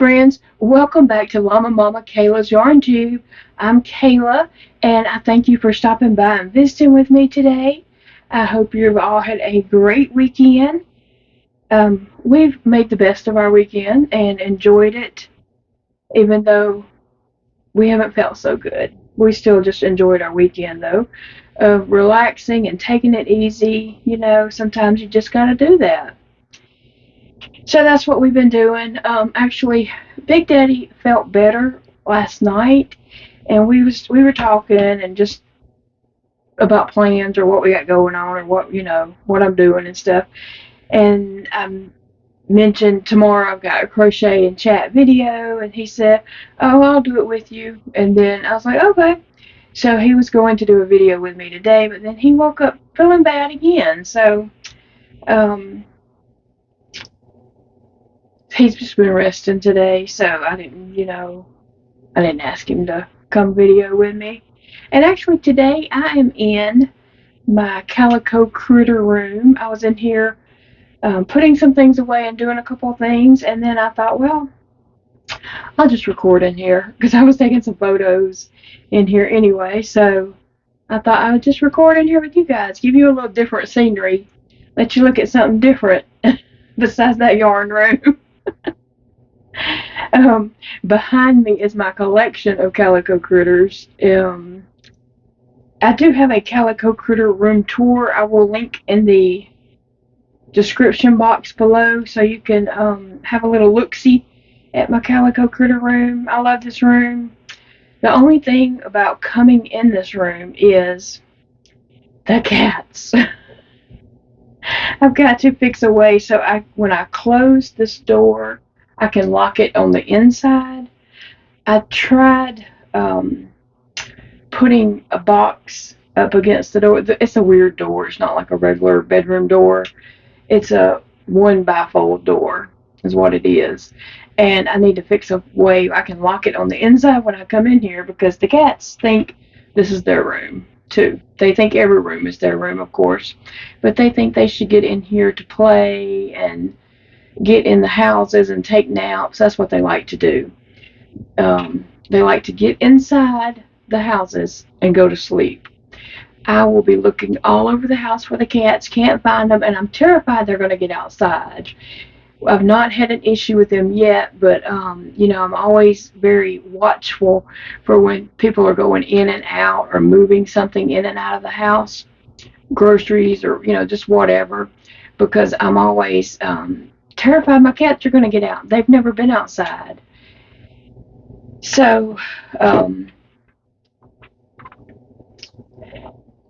friends, welcome back to Llama Mama Kayla's Yarn Tube. I'm Kayla, and I thank you for stopping by and visiting with me today. I hope you've all had a great weekend. We've made the best of our weekend and enjoyed it, even though we haven't felt so good. We still just enjoyed our weekend, though, of relaxing and taking it easy. You know, sometimes you just gotta do that. So that's what we've been doing. Actually, Big Daddy felt better last night, and we were talking and just about plans or what we got going on or what I'm doing and stuff. And I mentioned tomorrow I've got a crochet and chat video, and he said, "Oh, I'll do it with you." And then I was like, "Okay." So he was going to do a video with me today, but then he woke up feeling bad again. So um, he's just been resting today, so I didn't ask him to come video with me. And actually today I am in my Calico critter room. I was in here putting some things away and doing a couple of things, and then I thought, well, I'll just record in here because I was taking some photos in here anyway, so I thought I would just record in here with you guys, give you a little different scenery, let you look at something different besides that yarn room. Behind me is my collection of calico critters. I do have a calico critter room tour. I will link in the description box below so you can have a little look-see at my calico critter room. I love this room. The only thing about coming in this room is the cats. I've got to fix a way so when I close this door, I can lock it on the inside. I tried putting a box up against the door. It's a weird door. It's not like a regular bedroom door. It's a one bifold door is what it is. And I need to fix a way I can lock it on the inside when I come in here because the cats think this is their room too. They think every room is their room, of course, but they think they should get in here to play and get in the houses and take naps. That's what they like to do. They like to get inside the houses and go to sleep. I will be looking all over the house for the cats, can't find them, and I'm terrified they're going to get outside. I've not had an issue with them yet, but I'm always very watchful for when people are going in and out or moving something in and out of the house, groceries or just whatever, because I'm always terrified my cats are going to get out. They've never been outside. So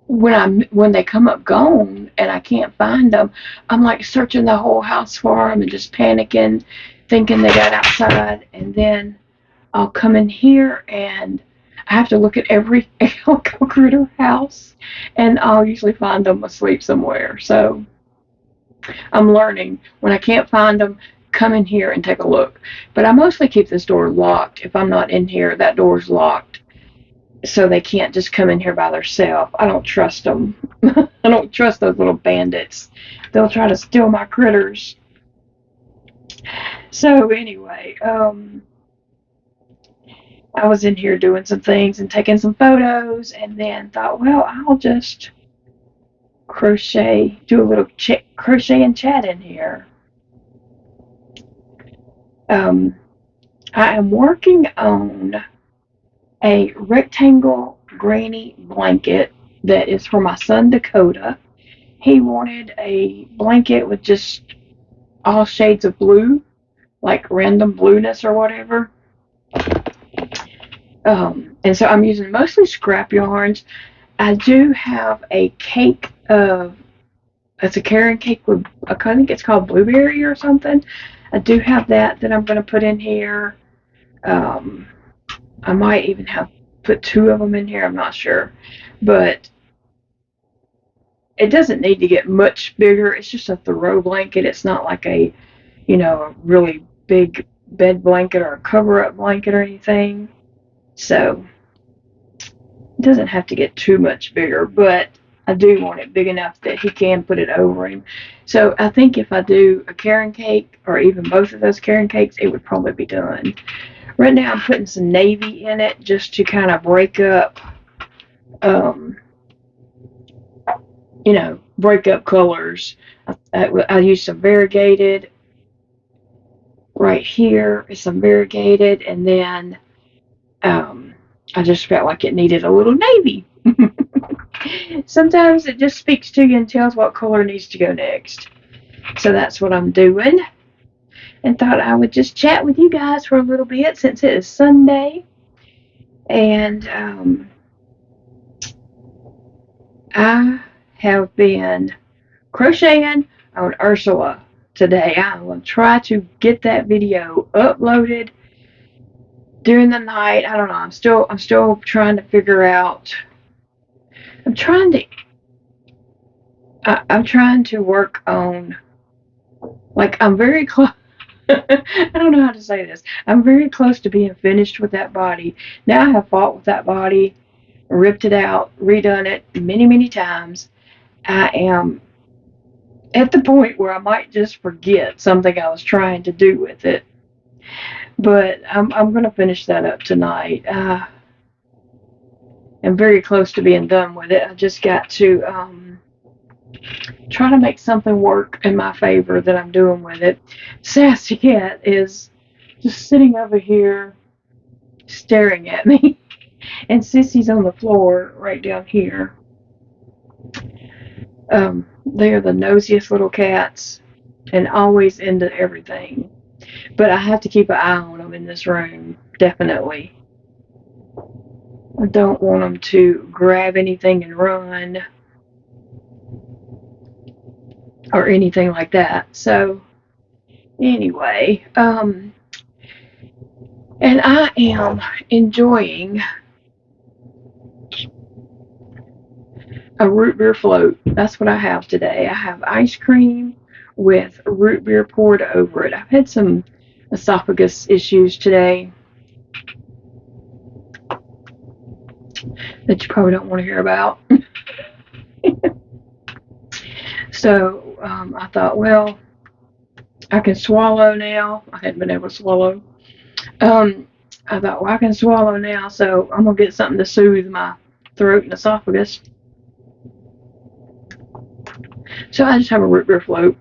when they come up gone and I can't find them, I'm like searching the whole house for them and just panicking, thinking they got outside. And then I'll come in here and I have to look at every calico critter house, and I'll usually find them asleep somewhere. So I'm learning when I can't find them, come in here and take a look. But I mostly keep this door locked. If I'm not in here, that door's locked, so they can't just come in here by themselves. I don't trust them. I don't trust those little bandits. They'll try to steal my critters. So anyway, I was in here doing some things and taking some photos, and then thought, well, I'll just do a little crochet and chat in here. I am working on a rectangle granny blanket that is for my son Dakota. He wanted a blanket with just all shades of blue, like random blueness or whatever. And so I'm using mostly scrap yarns. I do have a cake it's a carrot cake with, I think it's called blueberry or something. I do have that I'm going to put in here. I might even put two of them in here, I'm not sure. But it doesn't need to get much bigger. It's just a throw blanket. It's not like a really big bed blanket or a cover-up blanket or anything. So it doesn't have to get too much bigger, but I do want it big enough that he can put it over him. So I think if I do a carrot cake, or even both of those carrot cakes, it would probably be done. Right now I'm putting some navy in it just to kind of break up, break up colors. I used some variegated right here, is some variegated, and then I just felt like it needed a little navy. Sometimes it just speaks to you and tells what color needs to go next. So that's what I'm doing. And thought I would just chat with you guys for a little bit since it is Sunday. And I have been crocheting on Ursula today. I will try to get that video uploaded during the night. I don't know. I'm still trying to figure out. I'm trying to work on, like, I'm very close. I don't know how to say this. I'm very close to being finished with that body. Now I have fought with that body, ripped it out, redone it many, many times. I am at the point where I might just forget something I was trying to do with it. But I'm going to finish that up tonight. I'm very close to being done with it. I just got to try to make something work in my favor that I'm doing with it. Sassy Cat is just sitting over here staring at me. And Sissy's on the floor right down here. They're the nosiest little cats and always into everything. But I have to keep an eye on them in this room, definitely. I don't want them to grab anything and run or anything like that. So anyway, and I am enjoying a root beer float. That's what I have today. I have ice cream with root beer poured over it. I've had some esophagus issues today that you probably don't want to hear about. So I thought, well, I can swallow now. I hadn't been able to swallow. I thought, well, I can swallow now, so I'm going to get something to soothe my throat and esophagus. So I just have a root beer float.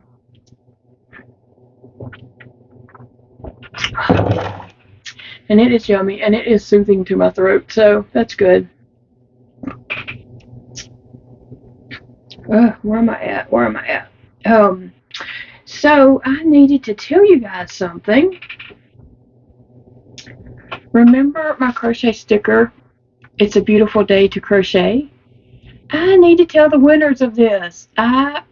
And it is yummy, and it is soothing to my throat, so that's good. Where am I at? So I needed to tell you guys something. Remember my crochet sticker, "It's a beautiful day to crochet"? I need to tell the winners of this. I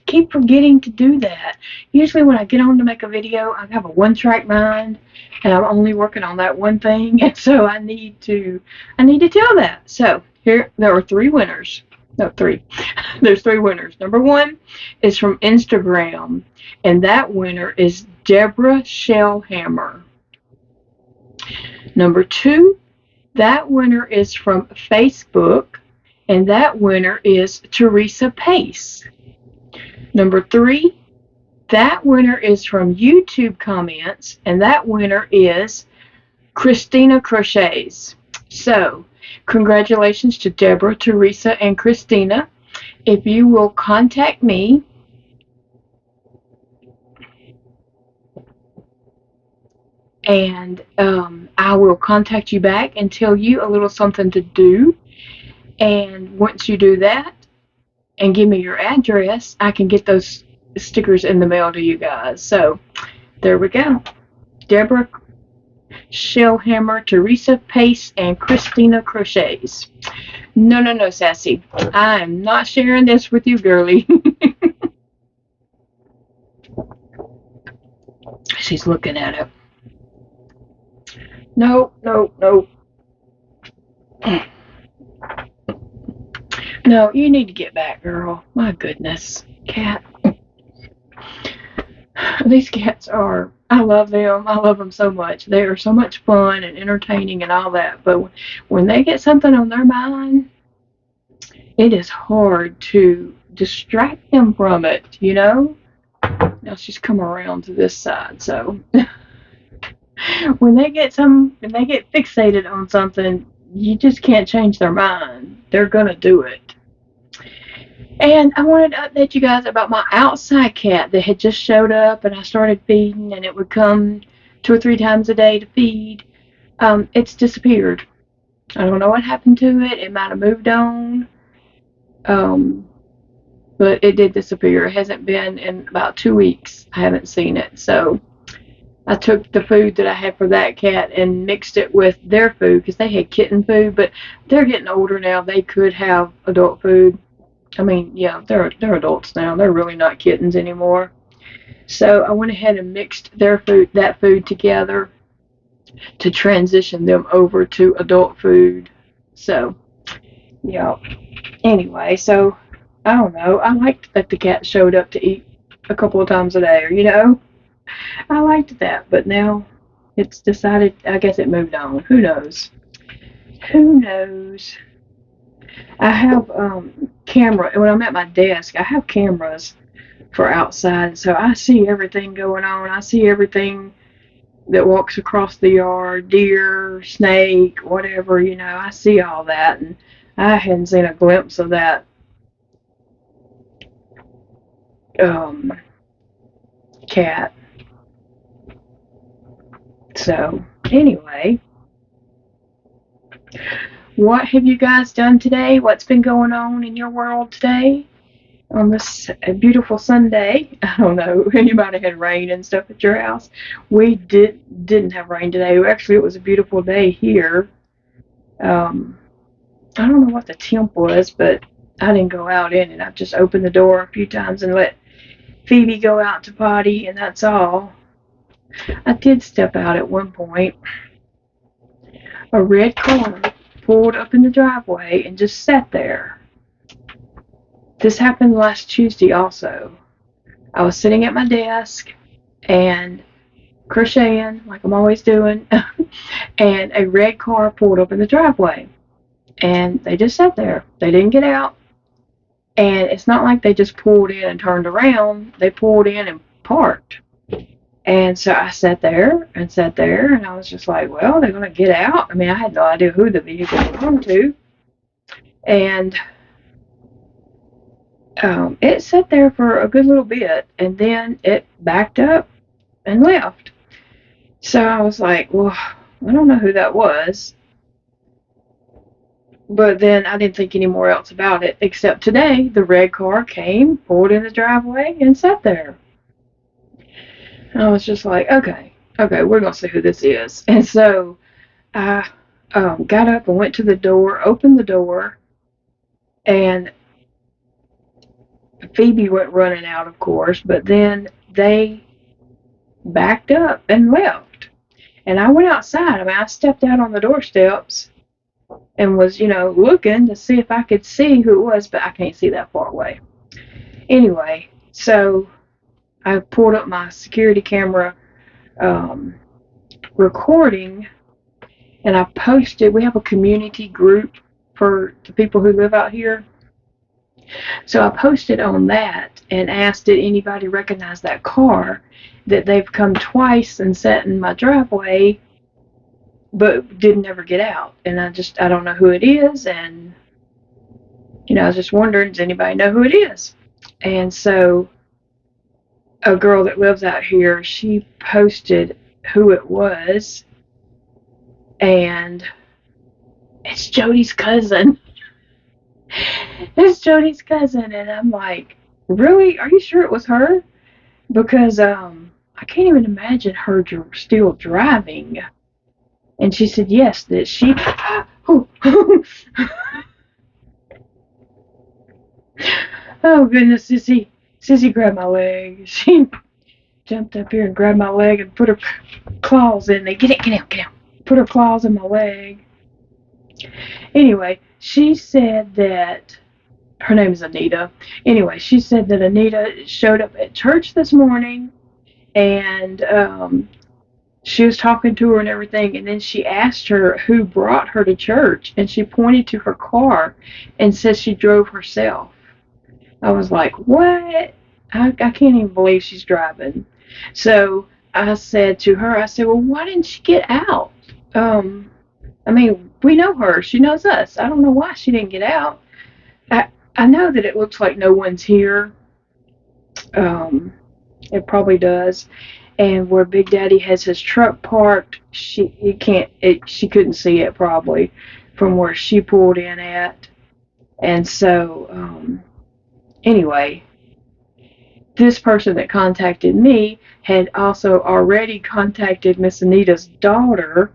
keep forgetting to do that. Usually when I get on to make a video, I have a one-track mind, and I'm only working on that one thing, and so I need to tell that. So here, there are 3 winners. No, 3. There's 3 winners. Number 1 is from Instagram, and that winner is Deborah Shellhammer. Number 2, that winner is from Facebook, and that winner is Teresa Pace. Number 3, that winner is from YouTube comments, and that winner is Christina Crochets. So, congratulations to Deborah, Teresa, and Christina. If you will contact me, and I will contact you back and tell you a little something to do. And once you do that and give me your address, I can get those stickers in the mail to you guys. So there we go. Deborah Shellhammer, Teresa Pace, and Christina Crochets. No, Sassy. I am not sharing this with you, girlie. She's looking at it. No. No, you need to get back, girl. My goodness. Cat. These cats are, I love them. I love them so much. They are so much fun and entertaining and all that. But when they get something on their mind, it is hard to distract them from it, you know? Now she's come around to this side, so when they get fixated on something, you just can't change their mind. They're gonna do it. And I wanted to update you guys about my outside cat that had just showed up, and I started feeding, and it would come 2 or 3 times a day to feed. It's disappeared. I don't know what happened to it. It might have moved on. But it did disappear. It hasn't been in about 2 weeks. I haven't seen it. So I took the food that I had for that cat and mixed it with their food because they had kitten food, but they're getting older now. They could have adult food. I mean, yeah, they're adults now. They're really not kittens anymore. So I went ahead and mixed that food together to transition them over to adult food. So, yeah. Anyway, so I don't know. I liked that the cat showed up to eat a couple of times a day, you know? I liked that, but now it's decided, I guess it moved on. Who knows? Who knows? I have camera, when I'm at my desk, I have cameras for outside, so I see everything going on. I see everything that walks across the yard, deer, snake, whatever, you know, I see all that, and I hadn't seen a glimpse of that cat. So, anyway, what have you guys done today? What's been going on in your world today? On this beautiful Sunday. I don't know. You might have had rain and stuff at your house. We didn't have rain today. Actually, it was a beautiful day here. I don't know what the temp was, but I didn't go out in it. I just opened the door a few times and let Phoebe go out to potty, and that's all. I did step out at one point. A red car pulled up in the driveway and just sat there. This happened last Tuesday also. I was sitting at my desk and crocheting like I'm always doing, and a red car pulled up in the driveway. And they just sat there. They didn't get out. And it's not like they just pulled in and turned around. They pulled in and parked. And so I sat there, and I was just like, well, they're going to get out. I mean, I had no idea who the vehicle belonged to. And it sat there for a good little bit, and then it backed up and left. So I was like, well, I don't know who that was. But then I didn't think any more else about it, except today the red car came, pulled in the driveway, and sat there. And I was just like, okay, we're going to see who this is. And so I got up and went to the door, opened the door, and Phoebe went running out, of course, but then they backed up and left. And I went outside. I mean, I stepped out on the doorsteps and was, looking to see if I could see who it was, but I can't see that far away. Anyway, so I pulled up my security camera recording, and I posted. We have a community group for the people who live out here. So I posted on that and asked, did anybody recognize that car, that they've come twice and sat in my driveway but didn't ever get out. And I don't know who it is, and I was just wondering, does anybody know who it is? And so a girl that lives out here, she posted who it was, and it's Jody's cousin. It's Jody's cousin, and I'm like, really? Are you sure it was her? Because I can't even imagine her still driving. And she said yes, that she. Oh goodness, Sissy grabbed my leg. She jumped up here and grabbed my leg and put her claws in there. Get out. Put her claws in my leg. Anyway, she said that her name is Anita. Anyway, she said that Anita showed up at church this morning, and she was talking to her and everything, and then she asked her who brought her to church, and she pointed to her car and said she drove herself. I was like, what? I can't even believe she's driving. So I said to her, I said, well, why didn't she get out? I mean, we know her. She knows us. I don't know why she didn't get out. I know that it looks like no one's here. It probably does. And where Big Daddy has his truck parked, she couldn't see it probably from where she pulled in at. And so, anyway, this person that contacted me had also already contacted Miss Anita's daughter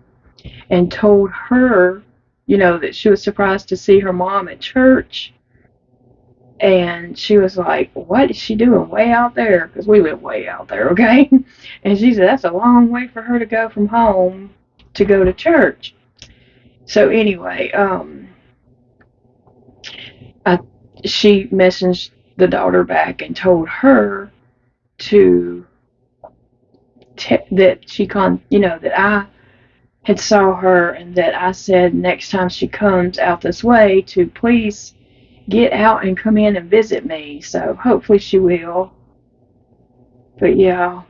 and told her, that she was surprised to see her mom at church. And she was like, what is she doing way out there? Because we live way out there, okay? And she said, that's a long way for her to go from home to go to church. So anyway, she messaged the daughter back and told her to that that I had saw her, and that I said next time she comes out this way to please get out and come in and visit me. So hopefully she will. But yeah,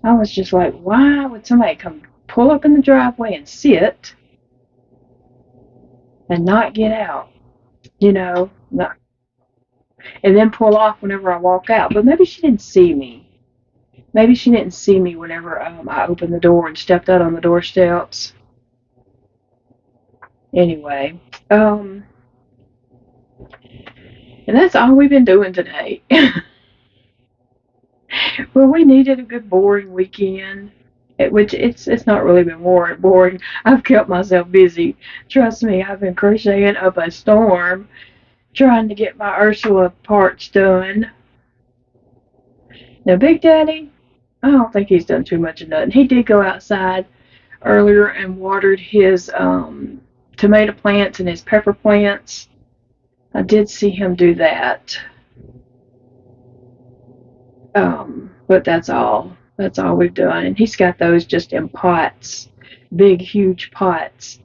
I was just like, why would somebody come pull up in the driveway and sit and not get out? Not, and then pull off whenever I walk out. But maybe she didn't see me. Maybe she didn't see me whenever I opened the door and stepped out on the doorsteps. Anyway, and that's all we've been doing today. Well, we needed a good boring weekend, which it's not really been boring. I've kept myself busy. Trust me, I've been crocheting up a storm, trying to get my Ursula parts done. Now, Big Daddy, I don't think he's done too much of nothing. He did go outside earlier and watered his tomato plants and his pepper plants. I did see him do that. But that's all. That's all we've done. And he's got those just in pots, big, huge pots.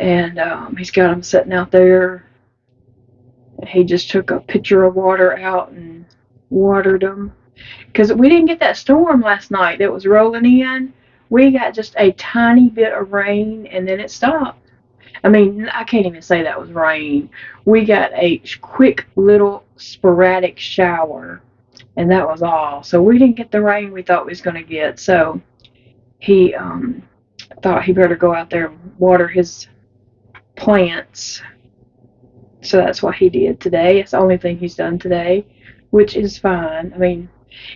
And he's got them sitting out there. He just took a pitcher of water out and watered them. Because we didn't get that storm last night that was rolling in. We got just a tiny bit of rain, and then it stopped. I mean, I can't even say that was rain. We got a quick little sporadic shower, and that was all. So we didn't get the rain we thought we was going to get. So he thought he better go out there and water his plants. So that's what he did today. It's the only thing he's done today, which is fine. I mean,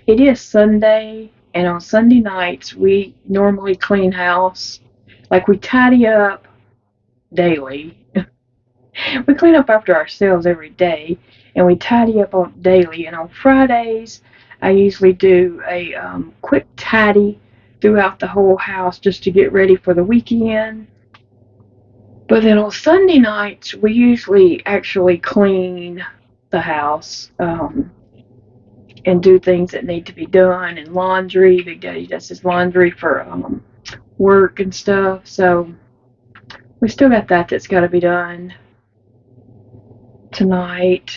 it is Sunday, and on Sunday nights we normally clean house. Like, we tidy up daily. We clean up after ourselves every day, and we tidy up daily. And on Fridays, I usually do a quick tidy throughout the whole house just to get ready for the weekend. But then on Sunday nights, we usually actually clean the house and do things that need to be done, and laundry. Big Daddy does his laundry for work and stuff. So we still got that's got to be done tonight.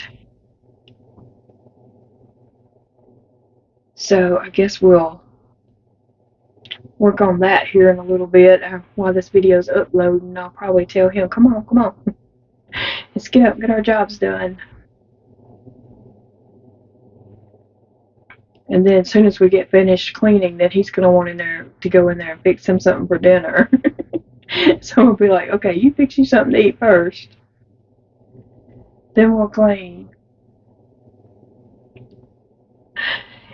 So I guess we'll work on that here in a little bit while this video's uploading. I'll probably tell him, come on, let's get up and get our jobs done. And then as soon as we get finished cleaning, then he's going to want to go in there and fix him something for dinner. So we'll be like, okay, you fix you something to eat first, then we'll clean.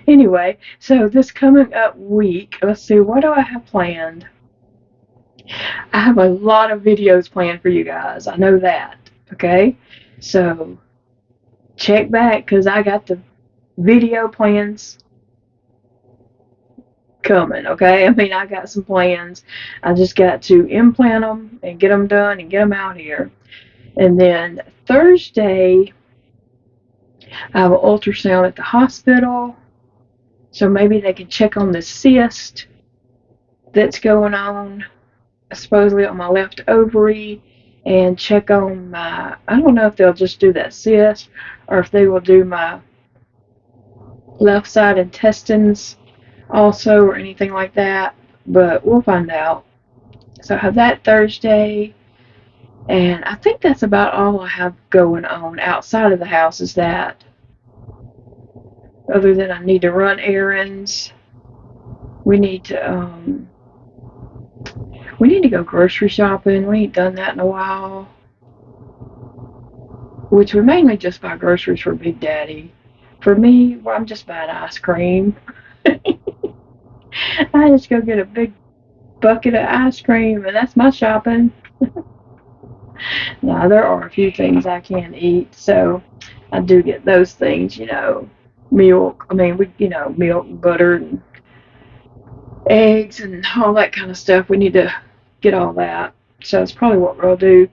Anyway, so this coming up week, let's see, what do I have planned? I have a lot of videos planned for you guys. I know that, okay? So check back, because I got the video plans coming, okay? I mean, I got some plans. I just got to implant them and get them done and get them out here. And then Thursday, I have an ultrasound at the hospital. So maybe they can check on the cyst that's going on, supposedly on my left ovary, and check on my, I don't know if they'll just do that cyst or if they will do my left side intestines also or anything like that, but we'll find out. So I have that Thursday, and I think that's about all I have going on outside of the house is that. Other than I need to run errands, we need to go grocery shopping. We ain't done that in a while. Which we mainly just buy groceries for Big Daddy. For me, well, I'm just buying ice cream. I just go get a big bucket of ice cream, and that's my shopping. Now, there are a few things I can't eat, so I do get those things, milk. I mean, milk and butter and eggs and all that kind of stuff. We need to get all that. So it's probably what we'll do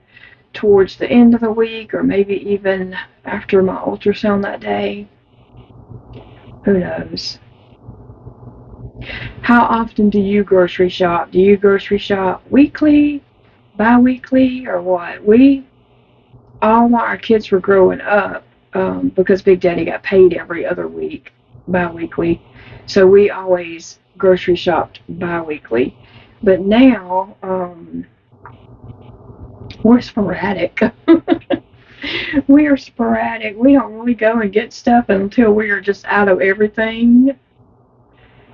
towards the end of the week, or maybe even after my ultrasound that day. Who knows? How often do you grocery shop? Do you grocery shop weekly, bi-weekly, or what? All while our kids were growing up, because Big Daddy got paid every other week, bi-weekly, so we always grocery shopped bi-weekly. But now, we're sporadic. We are sporadic. We don't really go and get stuff until we are just out of everything.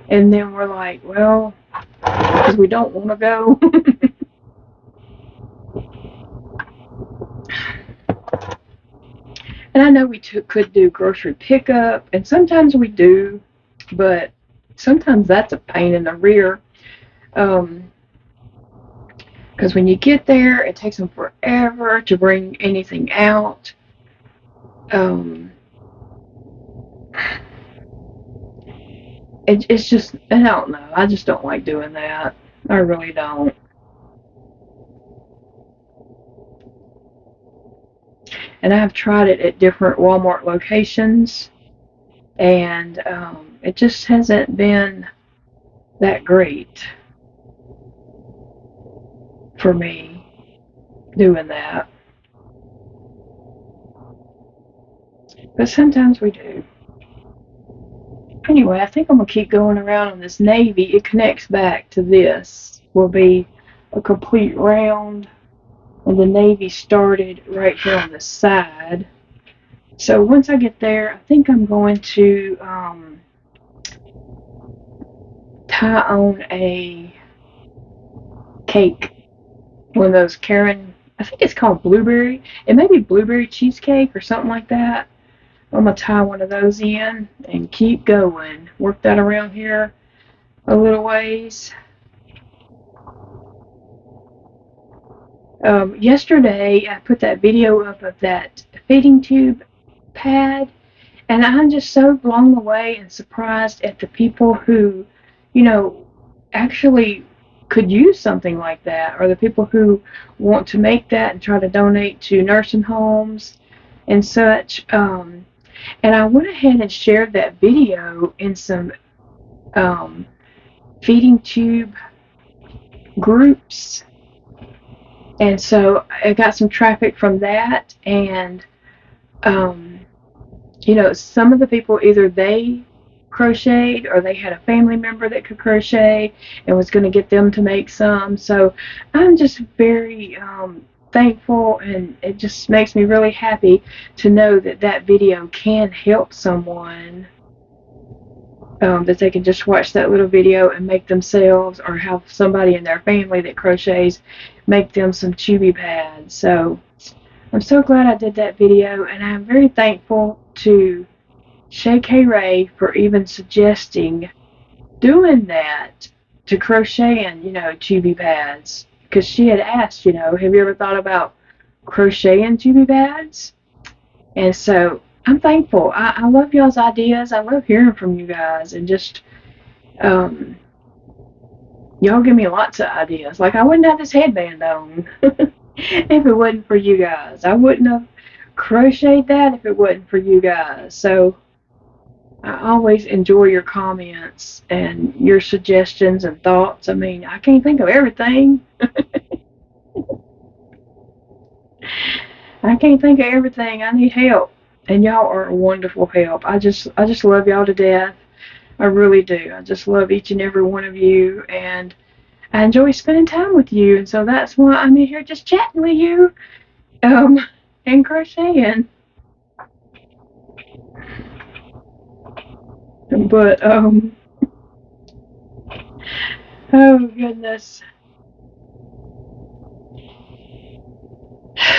And then we're like, well, because we don't want to go. And I know we could do grocery pickup, and sometimes we do, but sometimes that's a pain in the rear. Because when you get there, it takes them forever to bring anything out. It's just, I don't know. I just don't like doing that. I really don't. And I have tried it at different Walmart locations, and it just hasn't been that great for me doing that. But sometimes we do. Anyway, I think I'm going to keep going around on this navy. It connects back to this. Will be a complete round. And the navy started right here on the side. So once I get there, I think I'm going to tie on a cake. One of those Karen, I think it's called blueberry. It may be blueberry cheesecake or something like that. I'm going to tie one of those in and keep going. Work that around here a little ways. Yesterday, I put that video up of that feeding tube pad, and I'm just so blown away and surprised at the people who, actually could use something like that, or the people who want to make that and try to donate to nursing homes and such. And I went ahead and shared that video in some feeding tube groups. And so I got some traffic from that, and some of the people, either they crocheted or they had a family member that could crochet and was going to get them to make some. So I'm just very thankful, and it just makes me really happy to know that that video can help someone, that they can just watch that little video and make themselves, or have somebody in their family that crochets make them some chubby pads. So I'm so glad I did that video, and I'm very thankful to Shay K. Ray for even suggesting doing that, to crocheting, chubby pads. Because she had asked, have you ever thought about crocheting chubby pads? And so I'm thankful. I love y'all's ideas. I love hearing from you guys, and just y'all give me lots of ideas. Like, I wouldn't have this headband on if it wasn't for you guys. I wouldn't have crocheted that if it wasn't for you guys. So I always enjoy your comments and your suggestions and thoughts. I mean, I can't think of everything. I can't think of everything. I need help. And y'all are a wonderful help. I just love y'all to death. I really do. I just love each and every one of you, and I enjoy spending time with you. And so that's why I'm in here just chatting with you, um, and crocheting. But oh goodness.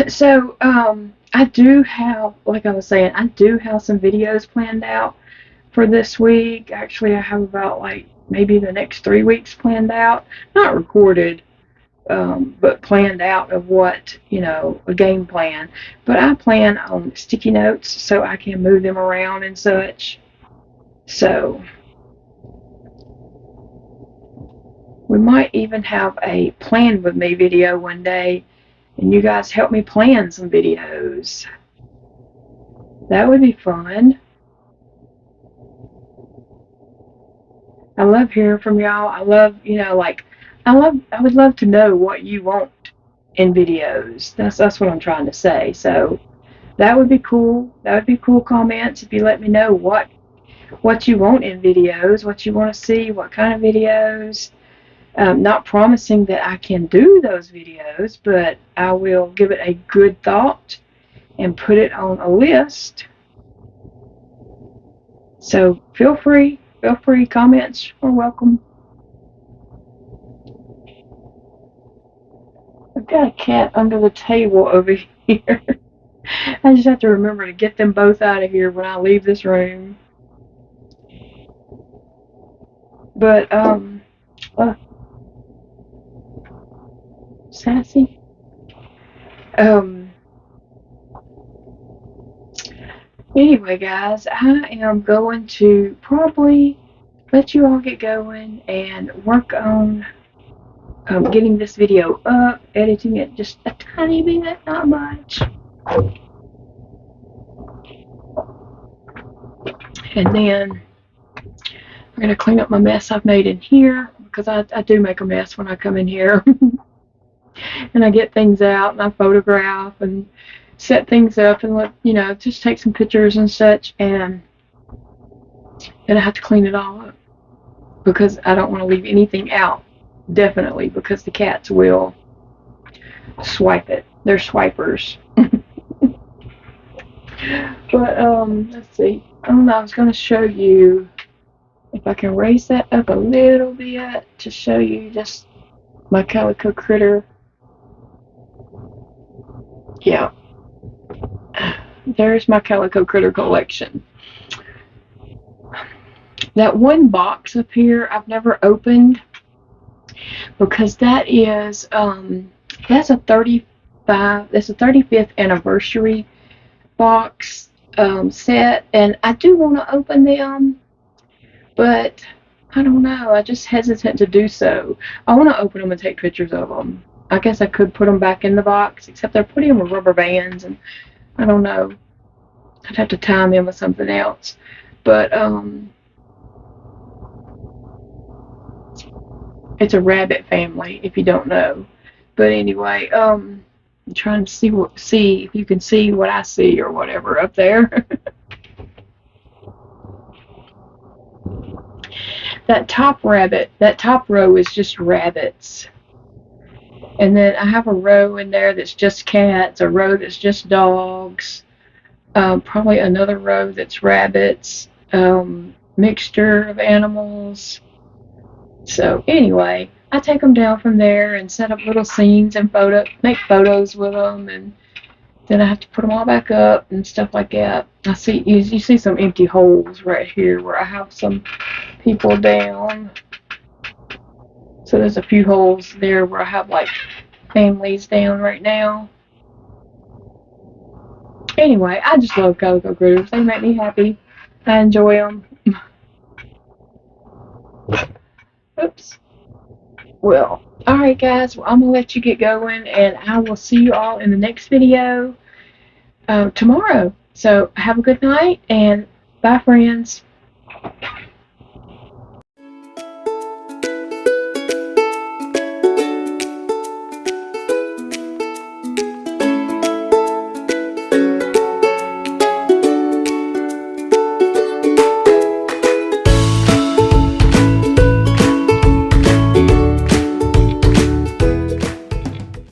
So I do have, like I was saying, I do have some videos planned out for this week. Actually, I have about like maybe the next 3 weeks planned out. Not recorded, but planned out of what, a game plan. But I plan on sticky notes so I can move them around and such. So we might even have a plan with me video one day, and you guys help me plan some videos. That would be fun. I love hearing from y'all. I love, I would love to know what you want in videos. That's what I'm trying to say. So that would be cool. That would be cool comments if you let me know what you want in videos, what you want to see, what kind of videos. Not promising that I can do those videos, but I will give it a good thought and put it on a list. So feel free, comments are welcome. I've got a cat under the table over here. I just have to remember to get them both out of here when I leave this room. But, sassy. Anyway, guys, I am going to probably let you all get going and work on getting this video up, editing it just a tiny bit, not much. And then I'm going to clean up my mess I've made in here, because I do make a mess when I come in here. And I get things out and I photograph and set things up and just take some pictures and such, and then I have to clean it all up because I don't want to leave anything out, definitely, because the cats will swipe it. They're swipers. But let's see. I was going to show you if I can raise that up a little bit to show you just my Calico critter. Yeah. There's my Calico critter collection. That one box up here I've never opened because that is that's a 35th anniversary box set, and I do want to open them, but I don't know, I just hesitant to do so. I want to open them and take pictures of them. I guess I could put them back in the box, except they're putting them with rubber bands, and I don't know. I'd have to tie them with something else. But it's a rabbit family, if you don't know. But anyway, I'm trying to see if you can see what I see or whatever up there. That top row is just rabbits. And then I have a row in there that's just cats, a row that's just dogs, probably another row that's rabbits, mixture of animals. So anyway, I take them down from there and set up little scenes and make photos with them, and then I have to put them all back up and stuff like that. You see some empty holes right here where I have some people down. So there's a few holes there where I have like families down right now. Anyway, I just love Calico critters. They make me happy. I enjoy them. Oops. Well, alright guys, I'm going to let you get going, and I will see you all in the next video tomorrow. So have a good night, and bye friends.